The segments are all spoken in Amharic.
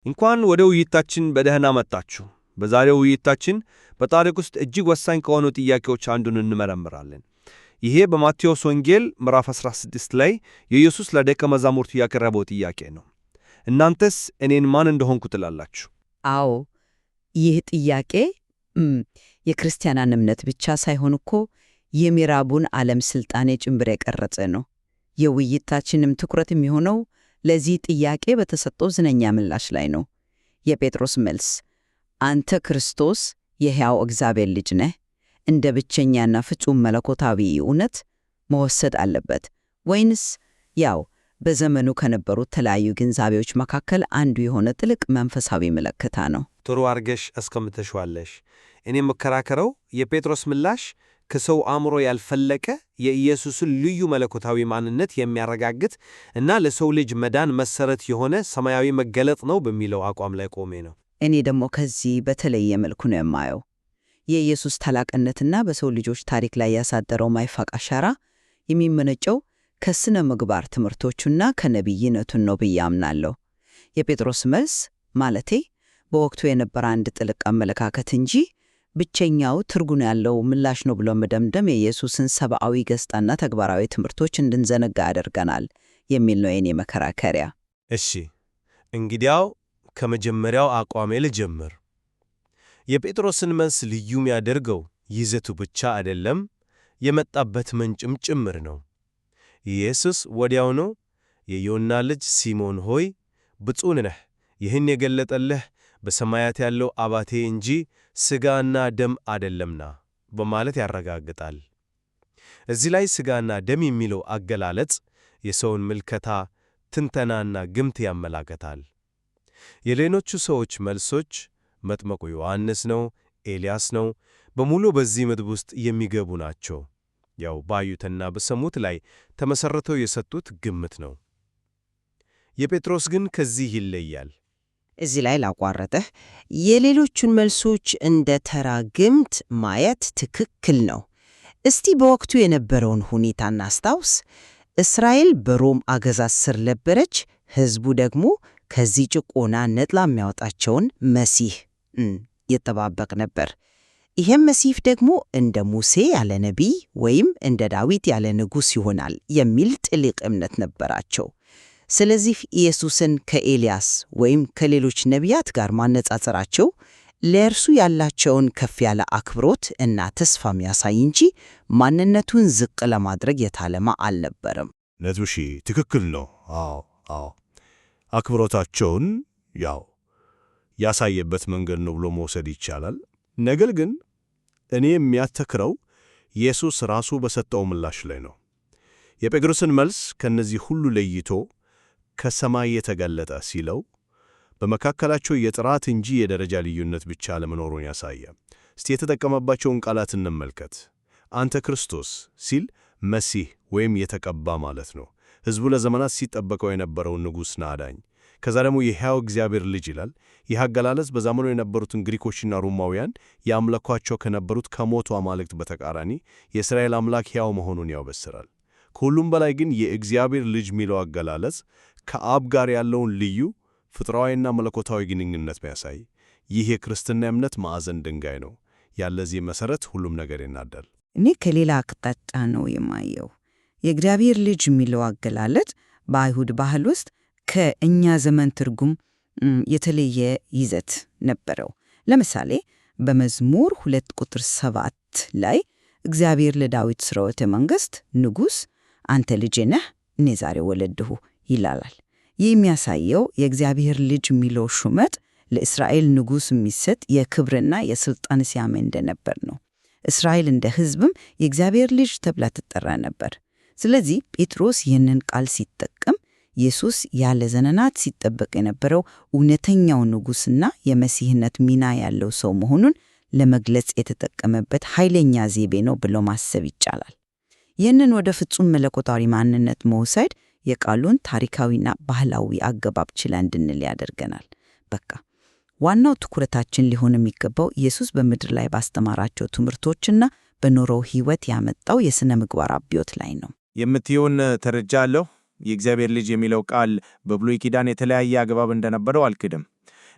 እንኳን ወደ ውይይታችን በደህና መጣችሁ። በዛሬው ውይይታችን በታሪክ ውስጥ እጅግ ወሳኝ ከሆኑ ጥያቄዎች አንዱን እንመረምራለን። ይሄ በማቴዎስ ወንጌል ምዕራፍ 16 ላይ የኢየሱስ ለደቀ መዛሙርቱ ያቀረበው ጥያቄ ነው። እናንተስ እኔን ማን እንደሆንኩ ትላላችሁ? አዎ፣ ይህ ጥያቄ የክርስቲያናን እምነት ብቻ ሳይሆን እኮ የምዕራቡን ዓለም ስልጣኔ ጭምር የቀረጸ ነው። የውይይታችንም ትኩረት የሚሆነው ለዚህ ጥያቄ በተሰጠው ዝነኛ ምላሽ ላይ ነው። የጴጥሮስ መልስ አንተ ክርስቶስ የሕያው እግዚአብሔር ልጅ ነህ እንደ ብቸኛና ፍጹም መለኮታዊ እውነት መወሰድ አለበት ወይንስ ያው በዘመኑ ከነበሩት ተለያዩ ግንዛቤዎች መካከል አንዱ የሆነ ጥልቅ መንፈሳዊ ምልክታ ነው? ጥሩ አርገሽ አስቀምጠሽዋለሽ። እኔ መከራከረው የጴጥሮስ ምላሽ ከሰው አእምሮ ያልፈለቀ የኢየሱስን ልዩ መለኮታዊ ማንነት የሚያረጋግጥ እና ለሰው ልጅ መዳን መሰረት የሆነ ሰማያዊ መገለጥ ነው በሚለው አቋም ላይ ቆሜ ነው። እኔ ደግሞ ከዚህ በተለየ መልኩ ነው የማየው። የኢየሱስ ታላቅነትና በሰው ልጆች ታሪክ ላይ ያሳደረው ማይፋቅ አሻራ የሚመነጨው ከስነ ምግባር ትምህርቶቹና ከነቢይነቱን ነው ብዬ አምናለሁ። የጴጥሮስ መልስ ማለቴ በወቅቱ የነበረ አንድ ጥልቅ አመለካከት እንጂ ብቸኛው ትርጉም ያለው ምላሽ ነው ብሎ መደምደም የኢየሱስን ሰብአዊ ገጽታና ተግባራዊ ትምህርቶች እንድንዘነጋ ያደርገናል የሚል ነው የኔ መከራከሪያ። እሺ፣ እንግዲያው ከመጀመሪያው አቋሜ ልጀምር። የጴጥሮስን መልስ ልዩ የሚያደርገው ይዘቱ ብቻ አይደለም፣ የመጣበት ምንጭም ጭምር ነው። ኢየሱስ ወዲያውኑ የዮና ልጅ ሲሞን ሆይ ብፁዕ ነህ፣ ይህን የገለጠልህ በሰማያት ያለው አባቴ እንጂ ሥጋና ደም አይደለምና በማለት ያረጋግጣል። እዚህ ላይ ሥጋና ደም የሚለው አገላለጽ የሰውን ምልከታ፣ ትንተናና ግምት ያመላክታል። የሌሎቹ ሰዎች መልሶች መጥምቁ ዮሐንስ ነው፣ ኤልያስ ነው፣ በሙሉ በዚህ ምድብ ውስጥ የሚገቡ ናቸው። ያው ባዩትና በሰሙት ላይ ተመሠርተው የሰጡት ግምት ነው። የጴጥሮስ ግን ከዚህ ይለያል። እዚህ ላይ ላቋረጠህ፣ የሌሎቹን መልሶች እንደ ተራ ግምት ማየት ትክክል ነው። እስቲ በወቅቱ የነበረውን ሁኔታ እናስታውስ። እስራኤል በሮም አገዛዝ ስር ነበረች። ሕዝቡ ደግሞ ከዚህ ጭቆና ነጥላ የሚያወጣቸውን መሲህ ይጠባበቅ ነበር። ይህም መሲህ ደግሞ እንደ ሙሴ ያለ ነቢይ ወይም እንደ ዳዊት ያለ ንጉሥ ይሆናል የሚል ጥልቅ እምነት ነበራቸው። ስለዚህ ኢየሱስን ከኤልያስ ወይም ከሌሎች ነቢያት ጋር ማነጻጸራቸው ለእርሱ ያላቸውን ከፍ ያለ አክብሮት እና ተስፋ የሚያሳይ እንጂ ማንነቱን ዝቅ ለማድረግ የታለመ አልነበረም። ነቱሺ ትክክል ነው። አዎ አክብሮታቸውን ያሳየበት መንገድ ነው ብሎ መውሰድ ይቻላል። ነገር ግን እኔ የሚያተክረው ኢየሱስ ራሱ በሰጠው ምላሽ ላይ ነው። የጴጥሮስን መልስ ከነዚህ ሁሉ ለይቶ ከሰማይ የተገለጠ ሲለው በመካከላቸው የጥራት እንጂ የደረጃ ልዩነት ብቻ ለመኖሩን ያሳየ። እስቲ የተጠቀመባቸውን ቃላት እንመልከት። አንተ ክርስቶስ ሲል መሲህ ወይም የተቀባ ማለት ነው። ሕዝቡ ለዘመናት ሲጠበቀው የነበረውን ንጉሥና አዳኝ። ከዛ ደግሞ የሕያው እግዚአብሔር ልጅ ይላል። ይህ አገላለጽ በዘመኑ የነበሩትን ግሪኮችና ሮማውያን ያምለኳቸው ከነበሩት ከሞቱ አማልክት በተቃራኒ የእስራኤል አምላክ ሕያው መሆኑን ያበስራል። ከሁሉም በላይ ግን የእግዚአብሔር ልጅ ሚለው አገላለጽ ከአብ ጋር ያለውን ልዩ ፍጥራዊና መለኮታዊ ግንኙነት የሚያሳይ ይህ የክርስትና እምነት ማዕዘን ድንጋይ ነው። ያለዚህ መሠረት ሁሉም ነገር ይናዳል። እኔ ከሌላ አቅጣጫ ነው የማየው። የእግዚአብሔር ልጅ የሚለው አገላለጽ በአይሁድ ባህል ውስጥ ከእኛ ዘመን ትርጉም የተለየ ይዘት ነበረው። ለምሳሌ በመዝሙር 2 ቁጥር 7 ላይ እግዚአብሔር ለዳዊት ሥርወተ መንግሥት ንጉሥ አንተ ልጄ ነህ እኔ ዛሬ ወለድሁ ይላል። ይህ የሚያሳየው የእግዚአብሔር ልጅ የሚለው ሹመት ለእስራኤል ንጉሥ የሚሰጥ የክብርና የሥልጣን ስያሜ እንደነበር ነው። እስራኤል እንደ ሕዝብም የእግዚአብሔር ልጅ ተብላ ትጠራ ነበር። ስለዚህ ጴጥሮስ ይህንን ቃል ሲጠቀም ኢየሱስ ያለ ዘመናት ሲጠበቅ የነበረው እውነተኛው ንጉሥና የመሲህነት ሚና ያለው ሰው መሆኑን ለመግለጽ የተጠቀመበት ኃይለኛ ዘይቤ ነው ብሎ ማሰብ ይቻላል። ይህንን ወደ ፍጹም መለኮታዊ ማንነት መውሰድ የቃሉን ታሪካዊና ባህላዊ አገባብ ችላ እንድንል ያደርገናል። በቃ ዋናው ትኩረታችን ሊሆን የሚገባው ኢየሱስ በምድር ላይ ባስተማራቸው ትምህርቶችና በኖረው ሕይወት ያመጣው የሥነ ምግባር አብዮት ላይ ነው። የምትየውን ተረጃለሁ። የእግዚአብሔር ልጅ የሚለው ቃል በብሉይ ኪዳን የተለያየ አገባብ እንደነበረው አልክድም።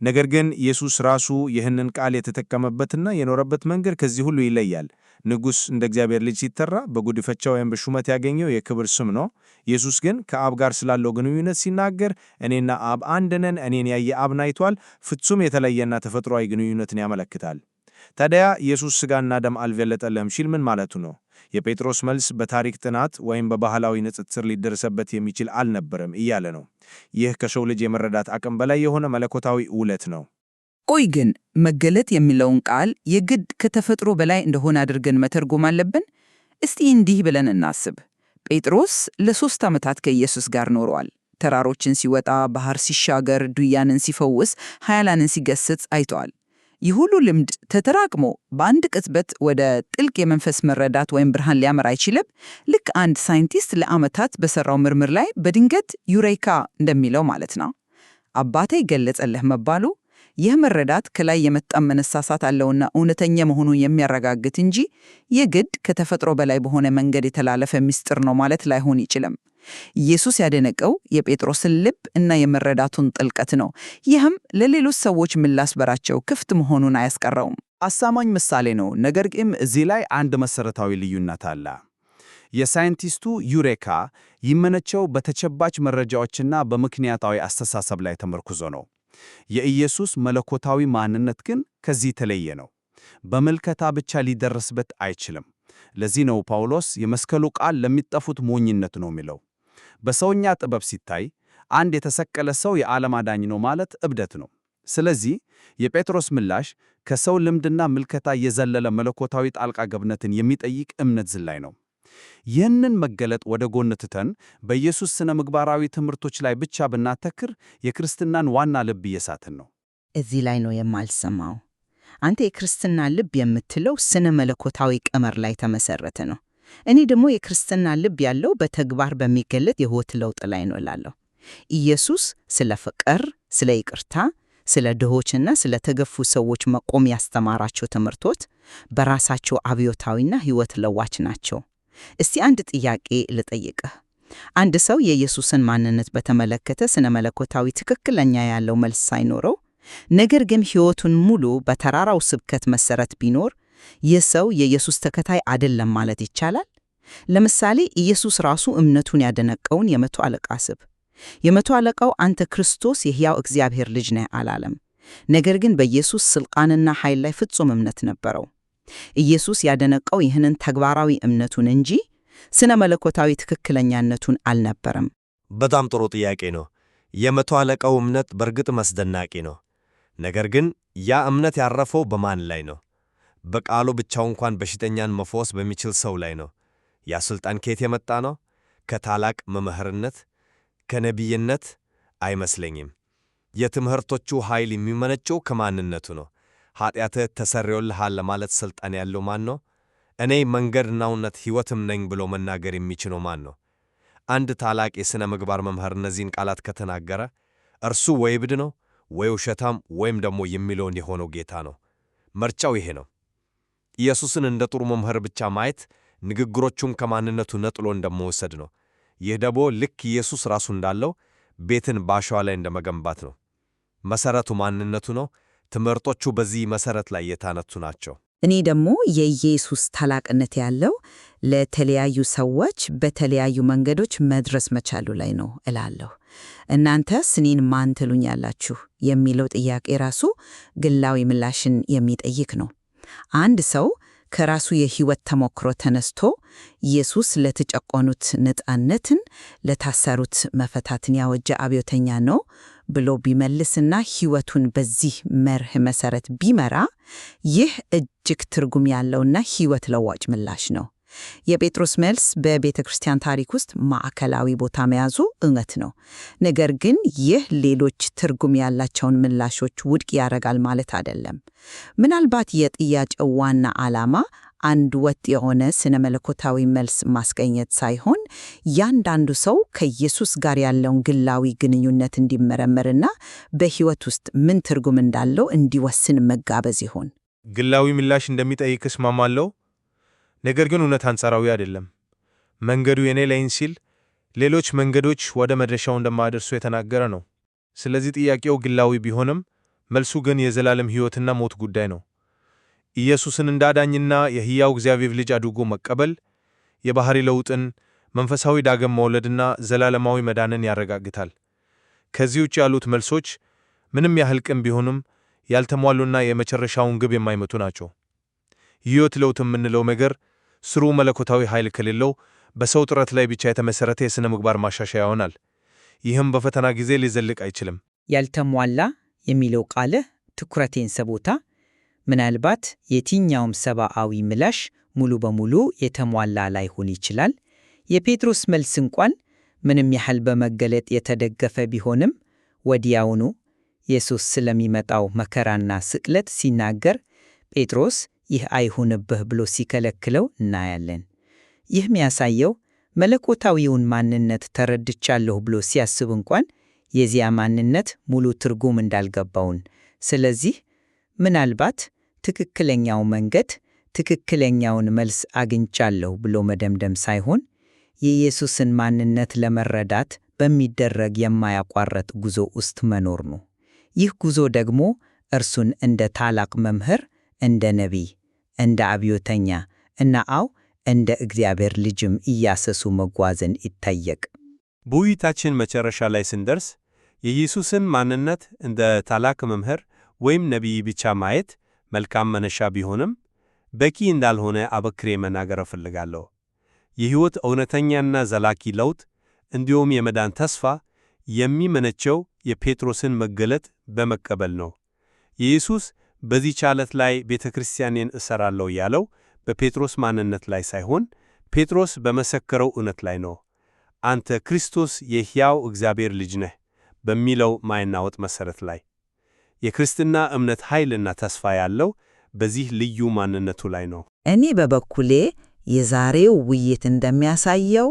ነገር ግን ኢየሱስ ራሱ ይህንን ቃል የተጠቀመበትና የኖረበት መንገድ ከዚህ ሁሉ ይለያል። ንጉሥ እንደ እግዚአብሔር ልጅ ሲጠራ በጉድፈቻ ወይም በሹመት ያገኘው የክብር ስም ነው። ኢየሱስ ግን ከአብ ጋር ስላለው ግንኙነት ሲናገር እኔና አብ አንድ ነን፣ እኔን ያየ አብን አይቷል፣ ፍጹም የተለየና ተፈጥሯዊ ግንኙነትን ያመለክታል። ታዲያ ኢየሱስ ሥጋና ደም አልገለጠልህም ሲል ምን ማለቱ ነው? የጴጥሮስ መልስ በታሪክ ጥናት ወይም በባህላዊ ንጽጽር ሊደረሰበት የሚችል አልነበረም እያለ ነው። ይህ ከሰው ልጅ የመረዳት አቅም በላይ የሆነ መለኮታዊ እውነት ነው። ቆይ ግን መገለጥ የሚለውን ቃል የግድ ከተፈጥሮ በላይ እንደሆነ አድርገን መተርጎም አለብን? እስቲ እንዲህ ብለን እናስብ። ጴጥሮስ ለ3 ዓመታት ከኢየሱስ ጋር ኖሯል። ተራሮችን ሲወጣ፣ ባህር ሲሻገር፣ ድውያንን ሲፈውስ፣ ኃያላንን ሲገስጽ አይተዋል። ይህ ሁሉ ልምድ ተጠራቅሞ በአንድ ቅጽበት ወደ ጥልቅ የመንፈስ መረዳት ወይም ብርሃን ሊያመራ አይችልም? ልክ አንድ ሳይንቲስት ለዓመታት በሠራው ምርምር ላይ በድንገት ዩሬካ እንደሚለው ማለት ነው። አባቴ ገለጸልህ መባሉ ይህ መረዳት ከላይ የመጣ መነሳሳት አለውና እውነተኛ መሆኑን የሚያረጋግጥ እንጂ የግድ ከተፈጥሮ በላይ በሆነ መንገድ የተላለፈ ምስጢር ነው ማለት ላይሆን ይችልም። ኢየሱስ ያደነቀው የጴጥሮስን ልብ እና የመረዳቱን ጥልቀት ነው። ይህም ለሌሎች ሰዎች ምላሽ በራቸው ክፍት መሆኑን አያስቀረውም። አሳማኝ ምሳሌ ነው። ነገር ግን እዚህ ላይ አንድ መሰረታዊ ልዩነት አለ። የሳይንቲስቱ ዩሬካ ይመነጨው በተጨባጭ መረጃዎችና በምክንያታዊ አስተሳሰብ ላይ ተመርኩዞ ነው። የኢየሱስ መለኮታዊ ማንነት ግን ከዚህ የተለየ ነው። በምልከታ ብቻ ሊደረስበት አይችልም። ለዚህ ነው ጳውሎስ የመስቀሉ ቃል ለሚጠፉት ሞኝነት ነው የሚለው። በሰውኛ ጥበብ ሲታይ አንድ የተሰቀለ ሰው የዓለም አዳኝ ነው ማለት እብደት ነው። ስለዚህ የጴጥሮስ ምላሽ ከሰው ልምድና ምልከታ የዘለለ መለኮታዊ ጣልቃ ገብነትን የሚጠይቅ እምነት ዝላይ ነው። ይህንን መገለጥ ወደ ጎን ትተን በኢየሱስ ስነ ምግባራዊ ትምህርቶች ላይ ብቻ ብናተክር የክርስትናን ዋና ልብ እየሳትን ነው። እዚህ ላይ ነው የማልሰማው። አንተ የክርስትና ልብ የምትለው ስነ መለኮታዊ ቀመር ላይ ተመሰረተ ነው። እኔ ደግሞ የክርስትና ልብ ያለው በተግባር በሚገለጥ የሕይወት ለውጥ ላይ ነው እላለሁ። ኢየሱስ ስለ ፍቅር፣ ስለ ይቅርታ፣ ስለ ድሆችና ስለ ተገፉ ሰዎች መቆም ያስተማራቸው ትምህርቶች በራሳቸው አብዮታዊና ሕይወት ለዋች ናቸው። እስቲ አንድ ጥያቄ ልጠይቅህ። አንድ ሰው የኢየሱስን ማንነት በተመለከተ ስነ መለኮታዊ ትክክለኛ ያለው መልስ ሳይኖረው ነገር ግን ሕይወቱን ሙሉ በተራራው ስብከት መሰረት ቢኖር ይህ ሰው የኢየሱስ ተከታይ አይደለም ማለት ይቻላል? ለምሳሌ ኢየሱስ ራሱ እምነቱን ያደነቀውን የመቶ አለቃ ስብ የመቶ አለቃው አንተ ክርስቶስ የሕያው እግዚአብሔር ልጅ ነህ አላለም። ነገር ግን በኢየሱስ ስልጣንና ኃይል ላይ ፍጹም እምነት ነበረው። ኢየሱስ ያደነቀው ይህንን ተግባራዊ እምነቱን እንጂ ስነ መለኮታዊ ትክክለኛነቱን አልነበረም። በጣም ጥሩ ጥያቄ ነው። የመቶ አለቃው እምነት በእርግጥ አስደናቂ ነው። ነገር ግን ያ እምነት ያረፈው በማን ላይ ነው? በቃሉ ብቻው እንኳን በሽተኛን መፈወስ በሚችል ሰው ላይ ነው። ያ ሥልጣን ከየት የመጣ ነው? ከታላቅ መምህርነት፣ ከነቢይነት አይመስለኝም። የትምህርቶቹ ኃይል የሚመነጨው ከማንነቱ ነው። ኃጢአትህ ተሰርዮልሃል ለማለት ሥልጣን ያለው ማን ነው? እኔ መንገድና እውነት ሕይወትም ነኝ ብሎ መናገር የሚችለው ማን ነው? አንድ ታላቅ የሥነ ምግባር መምህር እነዚህን ቃላት ከተናገረ እርሱ ወይ እብድ ነው ወይ ውሸታም ወይም ደግሞ የሚለውን የሆነው ጌታ ነው። ምርጫው ይሄ ነው። ኢየሱስን እንደ ጥሩ መምህር ብቻ ማየት ንግግሮቹን ከማንነቱ ነጥሎ እንደመወሰድ ነው። ይህ ደግሞ ልክ ኢየሱስ ራሱ እንዳለው ቤትን በአሸዋ ላይ እንደመገንባት ነው። መሠረቱ ማንነቱ ነው። ትምህርቶቹ በዚህ መሠረት ላይ የታነቱ ናቸው። እኔ ደግሞ የኢየሱስ ታላቅነት ያለው ለተለያዩ ሰዎች በተለያዩ መንገዶች መድረስ መቻሉ ላይ ነው እላለሁ። እናንተስ እኔን ማን ትሉኛላችሁ የሚለው ጥያቄ ራሱ ግላዊ ምላሽን የሚጠይቅ ነው። አንድ ሰው ከራሱ የሕይወት ተሞክሮ ተነስቶ ኢየሱስ ለተጨቆኑት ነፃነትን፣ ለታሰሩት መፈታትን ያወጀ አብዮተኛ ነው ብሎ ቢመልስና ሕይወቱን በዚህ መርህ መሠረት ቢመራ ይህ እጅግ ትርጉም ያለውና ሕይወት ለዋጭ ምላሽ ነው። የጴጥሮስ መልስ በቤተ ክርስቲያን ታሪክ ውስጥ ማዕከላዊ ቦታ መያዙ እውነት ነው። ነገር ግን ይህ ሌሎች ትርጉም ያላቸውን ምላሾች ውድቅ ያደርጋል ማለት አይደለም። ምናልባት የጥያቄው ዋና ዓላማ አንድ ወጥ የሆነ ስነ መለኮታዊ መልስ ማስገኘት ሳይሆን ያንዳንዱ ሰው ከኢየሱስ ጋር ያለውን ግላዊ ግንኙነት እንዲመረመርና በሕይወት ውስጥ ምን ትርጉም እንዳለው እንዲወስን መጋበዝ ይሆን። ግላዊ ምላሽ እንደሚጠይቅ እስማማለሁ። ነገር ግን እውነት አንጻራዊ አይደለም። መንገዱ የኔ ላይን ሲል ሌሎች መንገዶች ወደ መድረሻው እንደማያደርሱ የተናገረ ነው። ስለዚህ ጥያቄው ግላዊ ቢሆንም መልሱ ግን የዘላለም ሕይወትና ሞት ጉዳይ ነው። ኢየሱስን እንደ አዳኝና የሕያው እግዚአብሔር ልጅ አድርጎ መቀበል የባሕሪ ለውጥን፣ መንፈሳዊ ዳግም መውለድና ዘላለማዊ መዳንን ያረጋግጣል። ከዚህ ውጭ ያሉት መልሶች ምንም ያህል ቅን ቢሆኑም ያልተሟሉና የመጨረሻውን ግብ የማይመቱ ናቸው። ሕይወት ለውጥ የምንለው ነገር ስሩ መለኮታዊ ኃይል ከሌለው በሰው ጥረት ላይ ብቻ የተመሠረተ የሥነ ምግባር ማሻሻያ ይሆናል። ይህም በፈተና ጊዜ ሊዘልቅ አይችልም። ያልተሟላ የሚለው ቃልህ ትኩረቴን ስቦታ። ምናልባት የትኛውም ሰብአዊ ምላሽ ሙሉ በሙሉ የተሟላ ላይሆን ይችላል። የጴጥሮስ መልስ እንኳን ምንም ያህል በመገለጥ የተደገፈ ቢሆንም ወዲያውኑ ኢየሱስ ስለሚመጣው መከራና ስቅለት ሲናገር ጴጥሮስ ይህ አይሁንብህ ብሎ ሲከለክለው እናያለን። ይህ የሚያሳየው መለኮታዊውን ማንነት ተረድቻለሁ ብሎ ሲያስብ እንኳን የዚያ ማንነት ሙሉ ትርጉም እንዳልገባውን፣ ስለዚህ ምናልባት ትክክለኛው መንገድ ትክክለኛውን መልስ አግኝቻለሁ ብሎ መደምደም ሳይሆን የኢየሱስን ማንነት ለመረዳት በሚደረግ የማያቋርጥ ጉዞ ውስጥ መኖር ነው። ይህ ጉዞ ደግሞ እርሱን እንደ ታላቅ መምህር፣ እንደ ነቢይ፣ እንደ አብዮተኛ እና እንደ እግዚአብሔር ልጅም እያሰሱ መጓዝን ይጠይቅ። በውይይታችን መጨረሻ ላይ ስንደርስ የኢየሱስን ማንነት እንደ ታላቅ መምህር ወይም ነቢይ ብቻ ማየት መልካም መነሻ ቢሆንም በቂ እንዳልሆነ አበክሬ መናገር እፈልጋለሁ። የሕይወት እውነተኛና ዘላቂ ለውጥ እንዲሁም የመዳን ተስፋ የሚመነጨው የጴጥሮስን መገለጥ በመቀበል ነው። ኢየሱስ በዚህች ዓለት ላይ ቤተ ክርስቲያኔን እሠራለሁ ያለው በጴጥሮስ ማንነት ላይ ሳይሆን ጴጥሮስ በመሰከረው እውነት ላይ ነው። አንተ ክርስቶስ የሕያው እግዚአብሔር ልጅ ነህ በሚለው ማይናወጥ መሠረት ላይ። የክርስትና እምነት ኃይልና ተስፋ ያለው በዚህ ልዩ ማንነቱ ላይ ነው። እኔ በበኩሌ የዛሬው ውይይት እንደሚያሳየው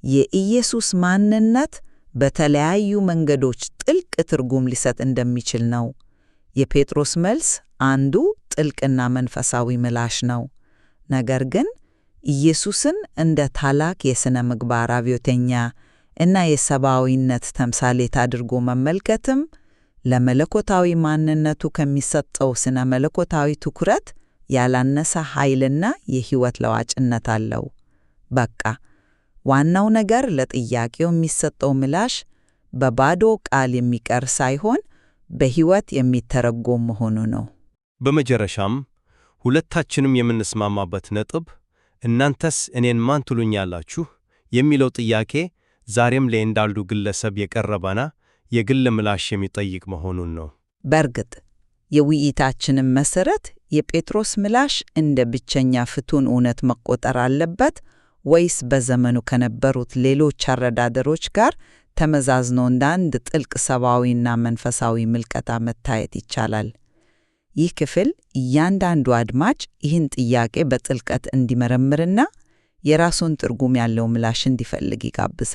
የኢየሱስ ማንነት በተለያዩ መንገዶች ጥልቅ ትርጉም ሊሰጥ እንደሚችል ነው። የጴጥሮስ መልስ አንዱ ጥልቅና መንፈሳዊ ምላሽ ነው። ነገር ግን ኢየሱስን እንደ ታላቅ የሥነ ምግባር አብዮተኛ እና የሰብአዊነት ተምሳሌት አድርጎ መመልከትም ለመለኮታዊ ማንነቱ ከሚሰጠው ስነ መለኮታዊ ትኩረት ያላነሰ ኃይልና የሕይወት ለዋጭነት አለው። በቃ ዋናው ነገር ለጥያቄው የሚሰጠው ምላሽ በባዶ ቃል የሚቀር ሳይሆን በሕይወት የሚተረጎም መሆኑ ነው። በመጨረሻም ሁለታችንም የምንስማማበት ነጥብ እናንተስ እኔን ማን ትሉኛላችሁ የሚለው ጥያቄ ዛሬም ለእያንዳንዱ ግለሰብ የቀረበና የግል ምላሽ የሚጠይቅ መሆኑን ነው። በእርግጥ የውይይታችንም መሠረት የጴጥሮስ ምላሽ እንደ ብቸኛ ፍቱን እውነት መቆጠር አለበት ወይስ በዘመኑ ከነበሩት ሌሎች አረዳደሮች ጋር ተመዛዝኖ እንደ አንድ ጥልቅ ሰብአዊና መንፈሳዊ ምልከታ መታየት ይቻላል? ይህ ክፍል እያንዳንዱ አድማጭ ይህን ጥያቄ በጥልቀት እንዲመረምርና የራሱን ትርጉም ያለው ምላሽ እንዲፈልግ ይጋብዛል።